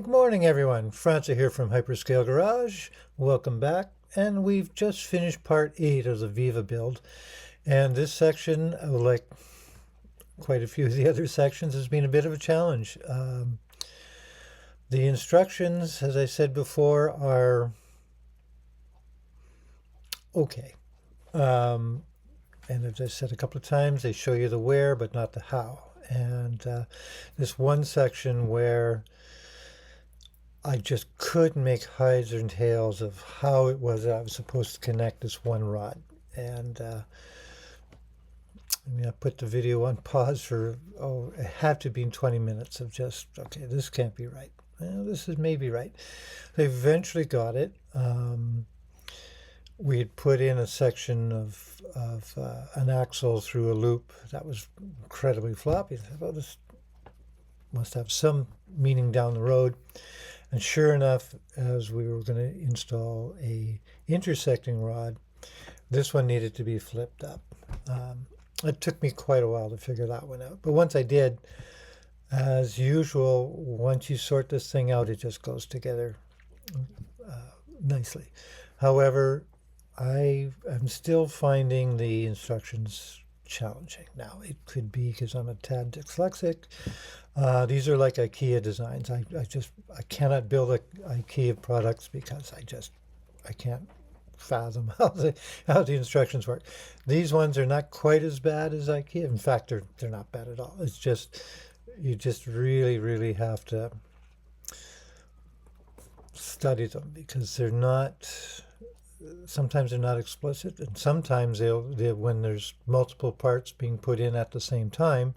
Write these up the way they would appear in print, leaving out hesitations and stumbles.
morning, everyone. Francis here from HyperScale Garage. Welcome back. And we've just finished part 8 of the Viva build. And this section, like quite a few of the other sections, has been a bit of a challenge. The instructions, as I said before, are okay. And as I said a couple of times, they show you the where, but not the how. And this one section where I just couldn't make heads and tails of how it was that I was supposed to connect this one rod. And I put the video on pause for, it had to be in 20 minutes of just, okay, this can't be right. Well, this is maybe right. They eventually got it. We had put in a section of an axle through a loop that was incredibly floppy. I thought, well, this must have some meaning down the road. And sure enough, as we were going to install a intersecting rod, this one needed to be flipped up. It took me quite a while to figure that one out. But once I did, as usual, once you sort this thing out, it just goes together nicely. However, I am still finding the instructions challenging. Now, it could be because I'm a tad dyslexic. These are like IKEA designs. I cannot build IKEA products because I can't fathom how the instructions work. These ones are not quite as bad as IKEA. In fact, they're not bad at all. It's just, you just really have to study them because they're not, sometimes they're not explicit, and sometimes when there's multiple parts being put in at the same time,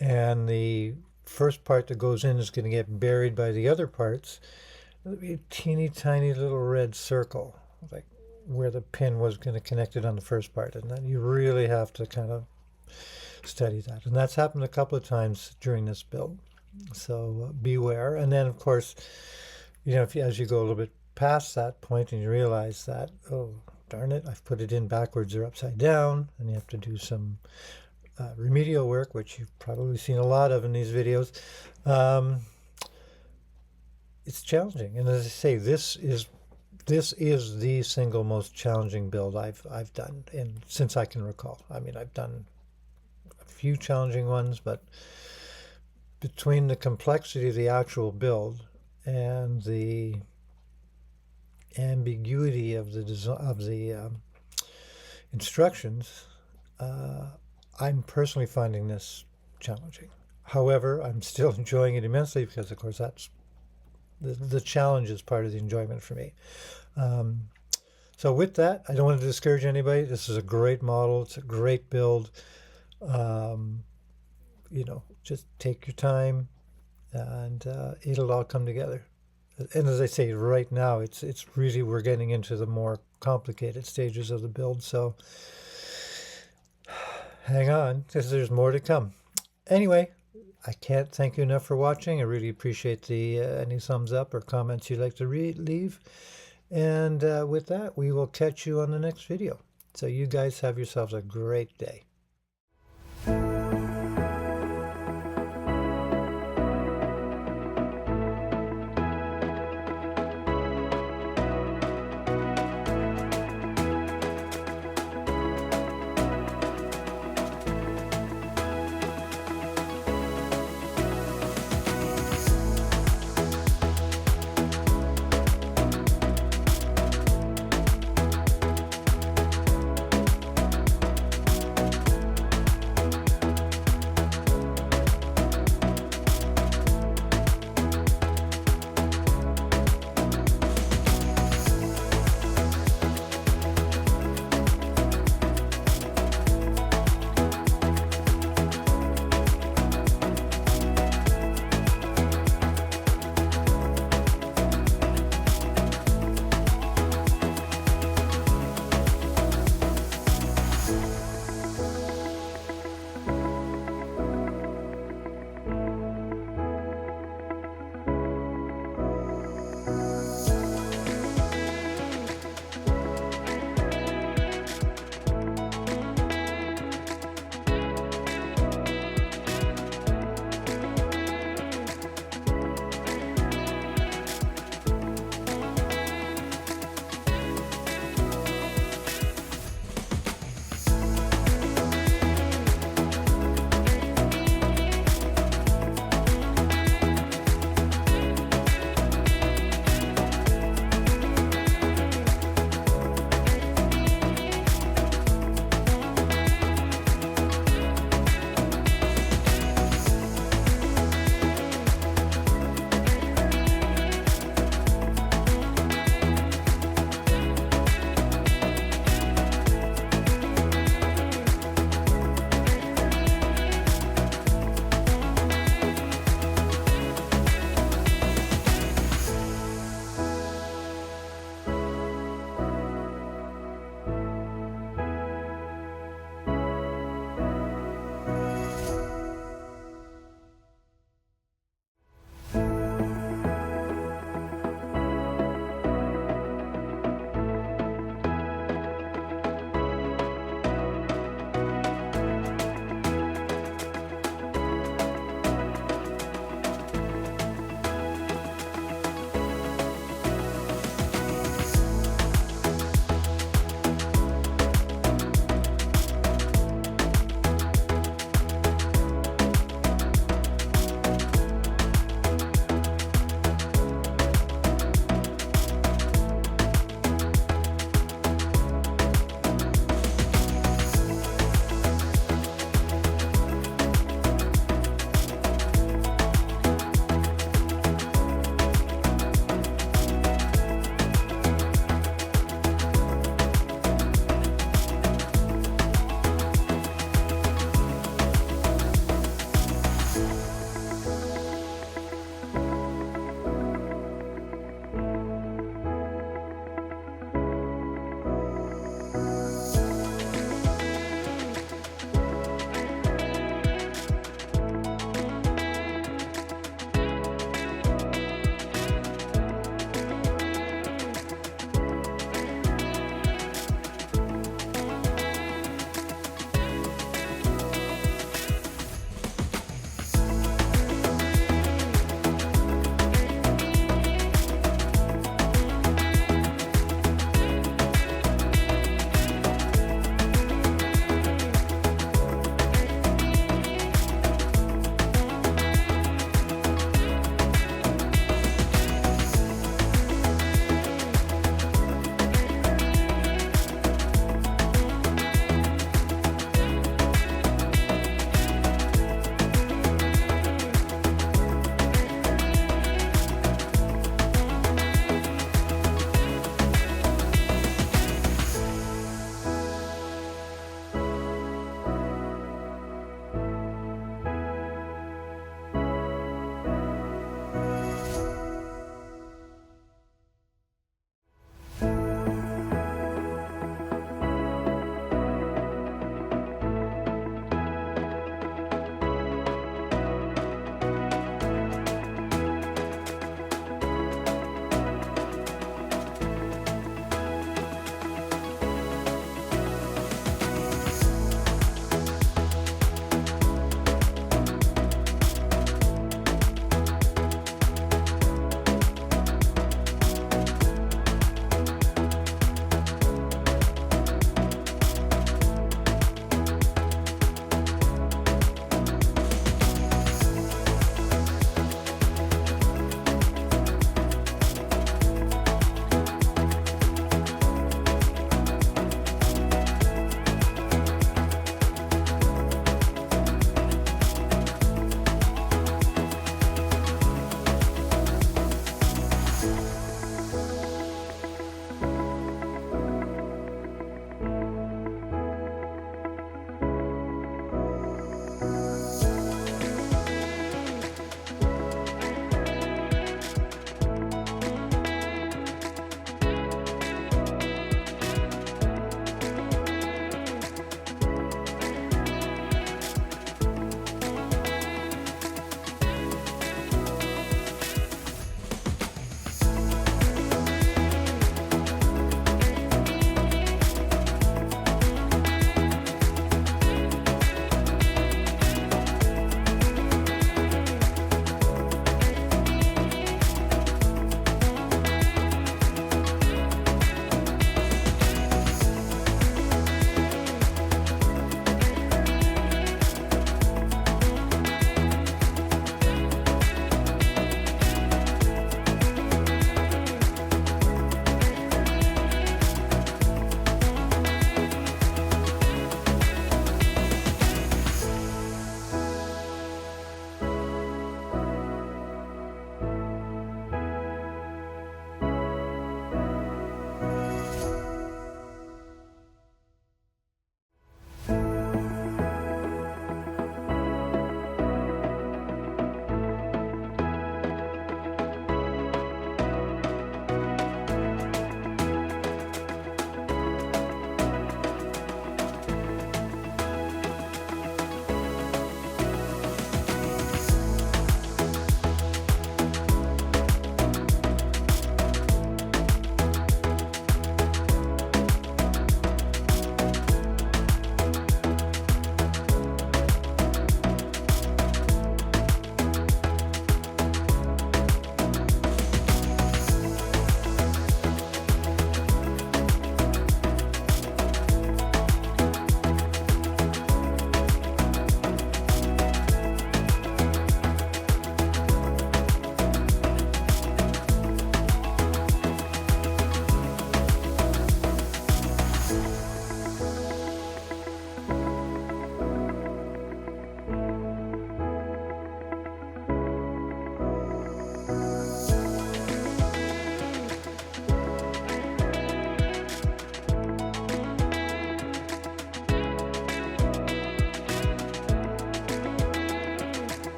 and the first part that goes in is going to get buried by the other parts, there'll be a teeny tiny little red circle, like where the pin was going to connect it on the first part, and then you really have to kind of study that. And that's happened a couple of times during this build, so beware. And then, of course, as you go a little bit past that point and you realize that, oh, darn it, I've put it in backwards or upside down, and you have to do some remedial work, which you've probably seen a lot of in these videos. It's challenging, and as I say, this is the single most challenging build I've done since I can recall. I mean, I've done a few challenging ones, but between the complexity of the actual build and the ambiguity of the instructions, I'm personally finding this challenging. However, I'm still enjoying it immensely because, of course, that's the challenge is part of the enjoyment for me. So with that, I don't want to discourage anybody. This is a great model. It's a great build. Just take your time, and it'll all come together. And as I say, right now, it's really, we're getting into the more complicated stages of the build. So hang on, because there's more to come. Anyway, I can't thank you enough for watching. I really appreciate any thumbs up or comments you'd like to leave. And with that, we will catch you on the next video. So you guys have yourselves a great day.